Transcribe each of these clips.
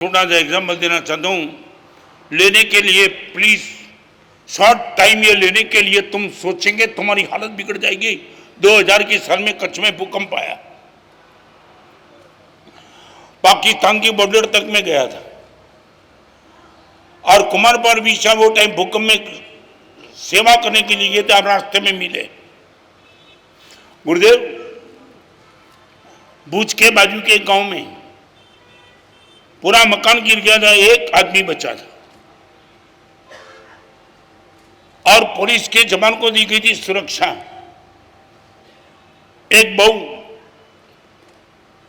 छोटा सा एग्जाम्पल देना चाहता हूँ। लेने के लिए प्लीज शॉर्ट टाइम ये लेने के लिए तुम सोचेंगे तुम्हारी हालत बिगड़ जाएगी। 2000 की साल में कच्छ में भूकंप आया, पाकिस्तान की बॉर्डर तक में गया था और कुमार पारवीसा वो टाइम भूकंप में सेवा करने के लिए थे। आप रास्ते में मिले गुरुदेव, भुज के बाजू के गांव में पूरा मकान गिर गया था, एक आदमी बचा था और पुलिस के जवान को दी गई थी सुरक्षा। एक बहू,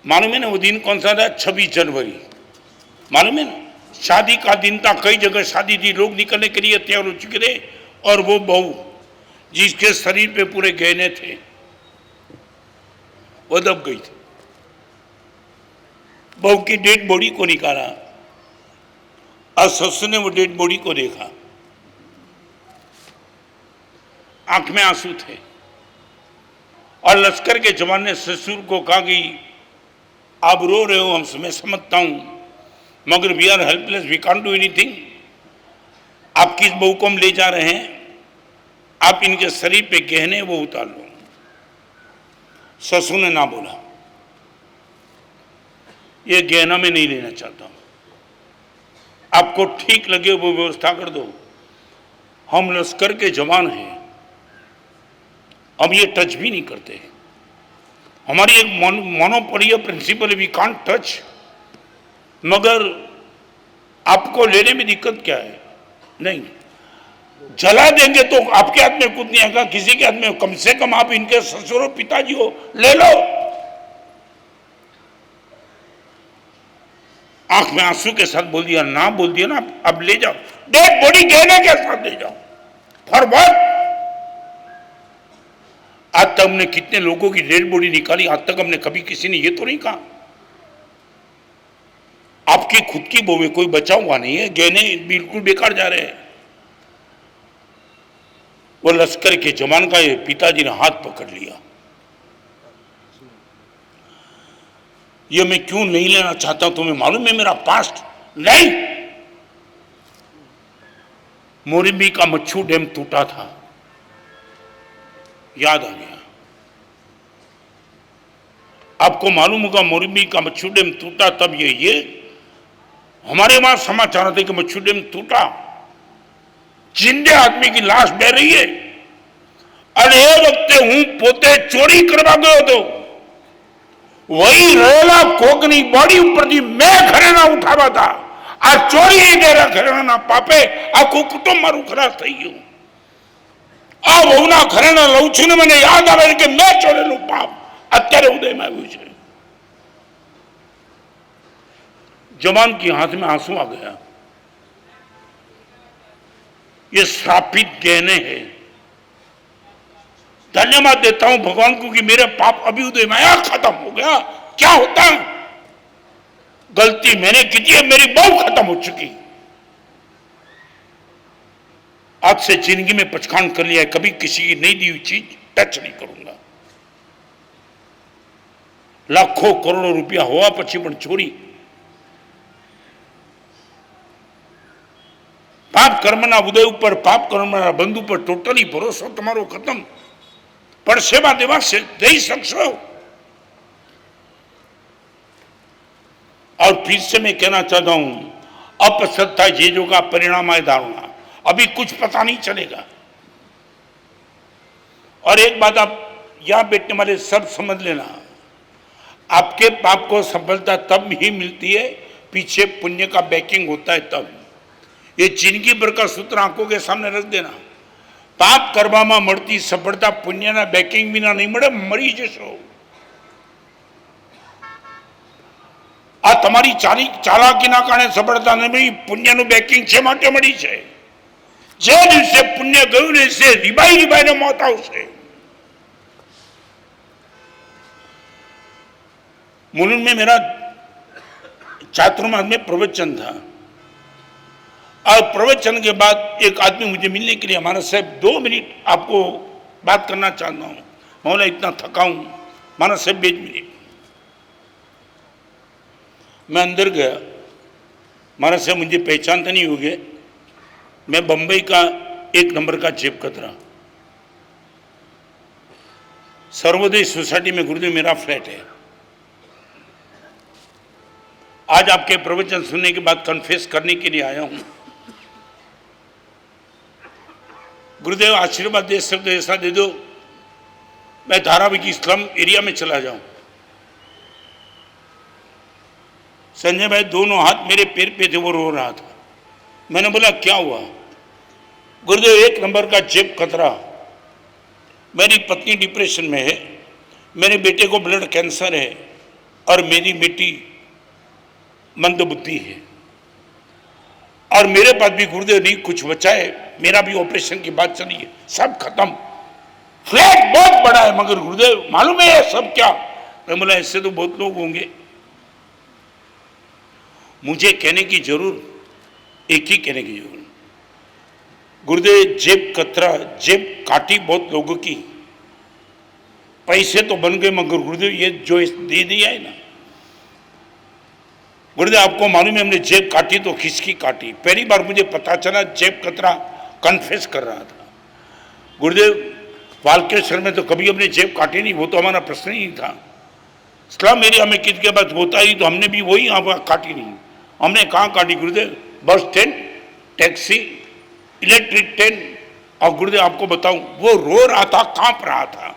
मालूम है ना वो दिन कौन सा था? 26 जनवरी, मालूम है ना? शादी का दिन था, कई जगह शादी थी, लोग निकलने के लिए तैयार हो चुके थे और वो बहू जिसके शरीर पे पूरे गहने थे वो दब गई थी। बहू की डेड बॉडी को निकाला और ससुर ने वो डेड बॉडी को देखा, आंख में आंसू थे और लश्कर के जवान ने ससुर को कहा कि आप रो रहे हो, मैं समझता हूं, मगर we are helpless, we can't do anything. आपकी इस बहू को हम ले जा रहे हैं, आप इनके शरीर पे गहने वो उतार लो। ससुर ने ना बोला, ये गहना मैं नहीं लेना चाहता हूं, आपको ठीक लगे वो व्यवस्था कर दो। हम लश्कर के जवान हैं, हम ये टच भी नहीं करते। हमारी एक मोनोपोलिया प्रिंसिपल, वी कांट टच। मगर आपको लेने में दिक्कत क्या है? नहीं, जला देंगे तो आपके हाथ में कुछ नहीं आएगा, किसी के हाथ में, कम से कम आप इनके ससुर पिताजी हो, ले लो। आंख में आंसू के साथ बोल दिया, ना बोल दिया ना, अब ले जाओ, डेड बॉडी गहने के साथ ले जाओ। For what? आज तक हमने कितने लोगों की डेड बॉडी निकाली, आज तक हमने कभी किसी ने ये तो नहीं कहा आपकी खुद की बहू कोई बचा हुआ नहीं है, गहने बिल्कुल बेकार जा रहे हैं। वो लश्कर के जवान का ये पिताजी ने हाथ पकड़ लिया। ये मैं क्यों नहीं लेना चाहता, तुम्हें मालूम है मेरा पास्ट? नहीं, मोरबी का मच्छू डैम टूटा था, याद आ गया। आपको मालूम होगा मोरबी का मच्छू डैम टूटा तब ये हमारे वहां समाचार आते कि मच्छू डैम टूटा, जिंदे आदमी की लाश बह रही है। और ये वक्त हूं पोते चोरी करवा गयो तो वही रहेला कोकनी बॉडी ऊपर थी मैं घरेना उठावा था, आ चोरी गेरा घरेना पापे आखू कुटुंब मारू खराब થઈ ગયું। આ વહુના ઘરેણા લઉં છું ને મને યાદ આવે કે મેં ચોરેલું પાપ અત્યારે ઉદયમાં આવ્યું છે। जवान के हाथ में आंसू आ गया, ये श्रापित गहने हैं। धन्यवाद देता हूं भगवान को कि मेरे पाप अभी उदय में आया, खत्म हो गया। क्या होता है, गलती मैंने की थी, मेरी बहू खत्म हो चुकी। आज से जिंदगी में पचखान कर लिया है, कभी किसी की नहीं दी हुई चीज टच नहीं करूंगा। लाखों करोड़ों रुपया हुआ पछी पण चोरी, पाप कर्मना उदय पर, पाप कर्मना बंधु पर टोटली भरोसा तमारो खत्म। पर सेवा देवा से दे सकशो। और फिर से मैं कहना चाहता हूं, अपसत्ता चीजों का परिणाम है धारणा, अभी कुछ पता नहीं चलेगा। और एक बात आप यहां बैठने वाले सब समझ लेना, आपके पाप को सफलता तब ही मिलती है पीछे पुण्य का बैकिंग होता है तब। ये जिंदगी भर का सूत्र आंखों के सामने रख देना। पाप करवामा મળતી સફળતા પુણ્યના બેકિંગ વિના નહીં મળે, મરી જશો। આ તમારી ચાલાકીના કારણે સફળતા નહીં મળી, પુણ્યનું બેકિંગ છે માટે મળી છે। જે દિવસે પુણ્ય ગયું ને છે રીબાઈને મોત આવશે। मुलुंड में मेरा चातुर्मास में प्रवचन था और प्रवचन के बाद एक आदमी मुझे मिलने के लिए, हमारा साहब 2 मिनट आपको बात करना चाहता हूँ, मौला इतना थका हूँ, माना साहब 2 मिनट। मैं अंदर गया, मारा से मुझे पहचानते नहीं होगे, मैं बंबई का 1 नंबर का जेब कतरा, सर्वोदय सोसाइटी में गुरुदेव मेरा फ्लैट है। आज आपके प्रवचन सुनने के बाद कन्फेस करने के लिए आया हूं। गुरुदेव आशीर्वाद दे सकते ऐसा दे दो, मैं धारावी की स्लम एरिया में चला जाऊं। संजय भाई दोनों हाथ मेरे पैर पे थे, वो रो रहा था। मैंने बोला क्या हुआ? गुरुदेव 1 नंबर का जेब कतरा, मेरी पत्नी डिप्रेशन में है, मेरे बेटे को ब्लड कैंसर है और मेरी बेटी मंदबुद्धि है, और मेरे पास भी गुरुदेव नहीं कुछ बचा है, मेरा भी ऑपरेशन की बात चली है, सब खत्म। फ्लैट बहुत बड़ा है मगर गुरुदेव मालूम है सब क्या? मैं बोला ऐसे तो बहुत लोग होंगे। मुझे कहने की जरूर एक ही कहने की जरूर, गुरुदेव जेब कतरा, जेब काटी बहुत लोगों की, पैसे तो बन गए मगर गुरुदेव ये जो दे दिया है ना गुरुदेव, आपको मालूम है हमने जेब काटी तो किसकी काटी? पहली बार मुझे पता चला जेब कतरा कन्फेस कर रहा था। गुरुदेव वाल्केश्वर में तो कभी हमने जेब काटी नहीं, वो तो हमारा प्रश्न ही नहीं था। स्लम एरिया में किसी के पास होता ही तो हमने भी वही काटी नहीं। हमने कहाँ काटी गुरुदेव? Bus stand, taxi, electric train. और गुरुदेव आपको बताऊं वो रो रहा था, कांप रहा था।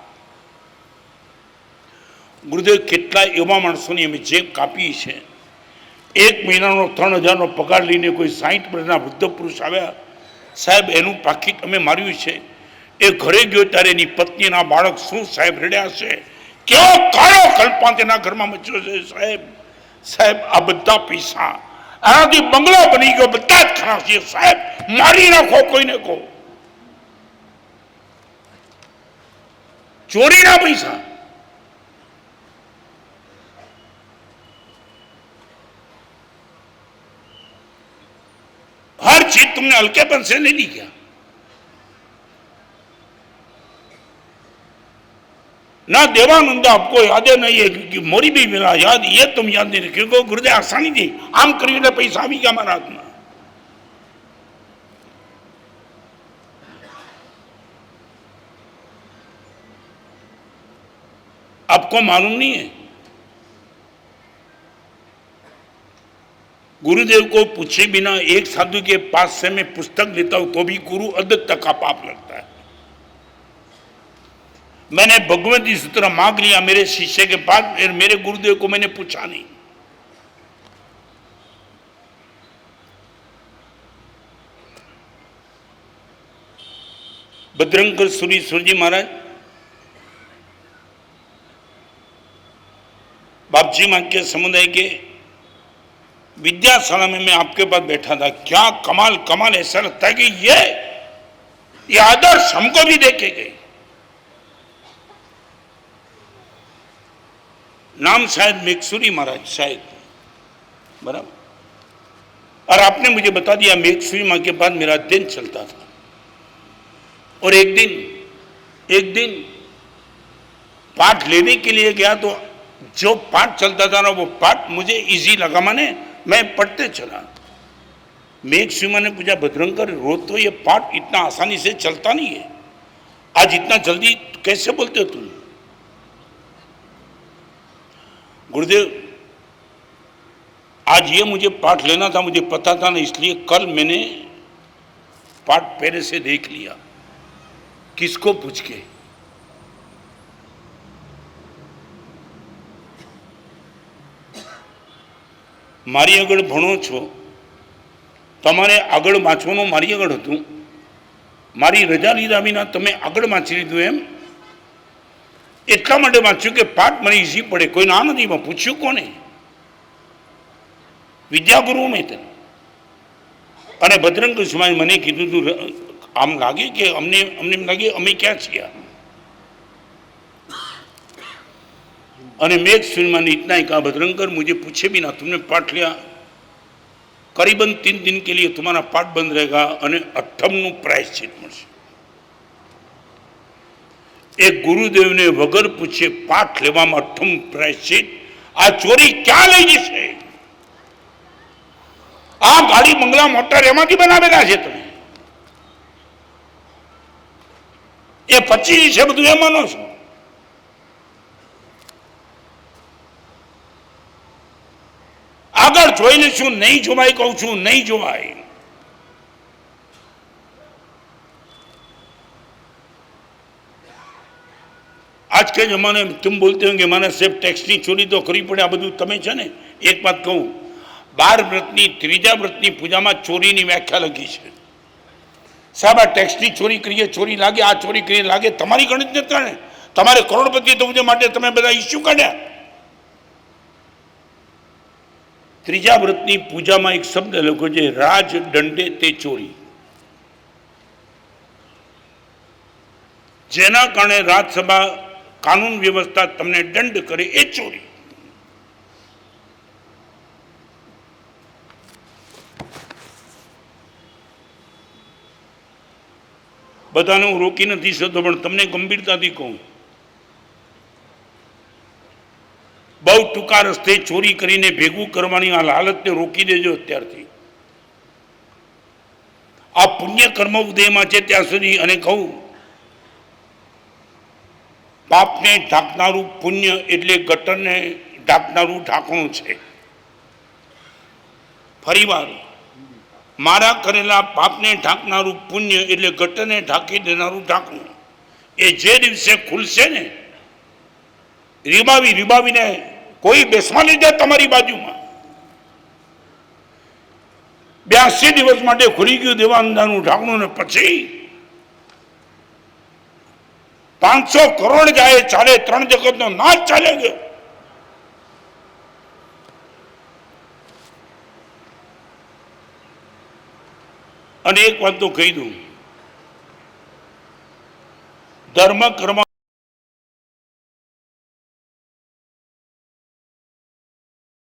गुरुदेव કેટલા એવા માણસોની અમે જેબ કાપી છે। 1 મહિનાનો 3000નો પગાર લઈને કોઈ 60 વર્ષના વૃદ્ધ પુરુષ આવ્યા, સાહેબ એનું પાકીટ અમે માર્યું છે। એ ઘરે ગયો ત્યારે એની પત્નીના બાળક શું સાહેબ રડ્યા છે, કેવો કાળો કલ્પાંત એના ઘરમાં મચ્યો છે સાહેબ। સાહેબ આ બધા પૈસા આનાથી બંગલો બની ગયો, બધા જ ખરાબ છે સાહેબ, મારી નાખો કોઈને કહો। ચોરીના પૈસા, हर चीज तुमने हल्केपन से ले ली क्या? ना देवानंद आपको याद है, नहीं है कि मोरी भी मिला याद, ये तुम याद नहीं रखे क्योंकि गुरुदेव आसानी थी, आम करीब पैसा भी क्या हमारा हाथ में। आपको मालूम नहीं है, गुरुदेव को पूछे बिना एक साधु के पास से मैं पुस्तक लेता हूं तो भी गुरु अदत्त का पाप लगता है। मैंने भगवती सूत्र मांग लिया मेरे शिष्य के पास, फिर मेरे गुरुदेव को मैंने पूछा नहीं। बजरंग सुरीश्वर जी महाराज बापजी मां के समुदाय के विद्याशाला में मैं आपके पास बैठा था। क्या कमाल कमाल, ऐसा लगता है कि ये आदर्श हमको भी देखे गए। नाम शायद मेघसूरी महाराज शायद, बराबर। और आपने मुझे बता दिया मेघसूरी मां के पास मेरा दिन चलता था। और एक दिन पाठ लेने के लिए गया तो जो पाठ चलता था ना वो पाठ मुझे इजी लगा, माने मैं पढ़ते चला। मेघसूरी ने पूछा भद्रंकर रोज तो ये पाठ इतना आसानी से चलता नहीं है, आज इतना जल्दी कैसे बोलते हो तुम? गुरुदेव आज ये मुझे पाठ लेना था, मुझे पता था ना, इसलिए कल मैंने पाठ पहले से देख लिया। किसको पूछ के? मारी आगळ भणो छो, तमारे आगळ वांचवानुं मारी आगळ हतुं, मारी रजा लीधा विना तमे आगळ वांची लीधुं एम? एटला माटे वांच्युं के पाठ मने इजी पड़े। कोई ना नथी, मैं पूछ्युं कोने? विद्यागुरु में तेने। अने बजरंग स्वामी मने कीधुं तुं आम लागे कि अमने अमने लागे अमे क्या छिया? अने मेघसूरी ने इतना ही कहा बजरंगर मुझे पूछे भी ना तुमने पाठ लिया, करीबन 3 दिन के लिए तुम्हारा पाठ बंद रहेगा और 8નું प्रायश्चित મળશે। एक गुरुदेव ने वगर पूछे पाठ लेवामां 8નું प्रायश्चित, आ चोरी क्या लई जशे? आ ગાડી બંગલા મોટર એમાંથી બનાવેલા છે તમે? એ 25 છે બધું એ માનો છો? આગળ જોઈ લઈશું. નહીં જોવાય કહું છું, નહીં જોવાય. आज के जमाने में तुम बोलते हो कि माने सिर्फ टैक्स की चोरी तो करवी पड़े, आ બધું તમે છે ને એક વાત કહું, 12 વ્રતની ત્રીજા વ્રતની પૂજામાં ચોરીની વ્યાખ્યા લખી છે. સાહેબ આ ટેક્સની ચોરી કરીએ ચોરી લાગે, આ ચોરી કરીએ લાગે, તમારી ગણિત નથી ને. તમારે કરોડપતિ થવું માટે તમે બધા ઇસ્યુ કાઢ્યા. ત્રીજા વ્રતની પૂજામાં એક શબ્દ લખ્યો છે, રાજ દંડે તે ચોરી. જેના કારણે રાજસભા કાનૂન વ્યવસ્થા તમને દંડ કરે એ ચોરી. બધાને હું રોકી નથી શકતો, પણ તમને ગંભીરતાથી કહું, બહુ ટૂંકા રસ્તે ચોરી કરીને ભેગું કરવાની આ હાલતને રોકી દેજો અત્યારથી. આ પુણ્ય કર્મ ઉદયમાં છે ત્યાં સુધી. અને કહું, પાપને ઢાંકનારું પુણ્ય એટલે ગટરને ઢાંકનારું ઢાંકણું છે. ફરીવાર, મારા કરેલા પાપને ઢાંકનારું પુણ્ય એટલે ગટરને ઢાંકી દેનારું ઢાંકણું. એ જે દિવસે ખુલશે ને, રીબાવીને કોઈ બેસવા નહીં દે તમારી બાજુમાં. 82 દિવસ માટે ખુલી ગયું દેવાનંદાનું ઢાંકણું, ને પછી 500 કરોડ જાય ચાલે, 3 જગતનો નાશ ચાલે ગયો. અને એક વાત તો કહી દઉં, ધર્મ કર્મ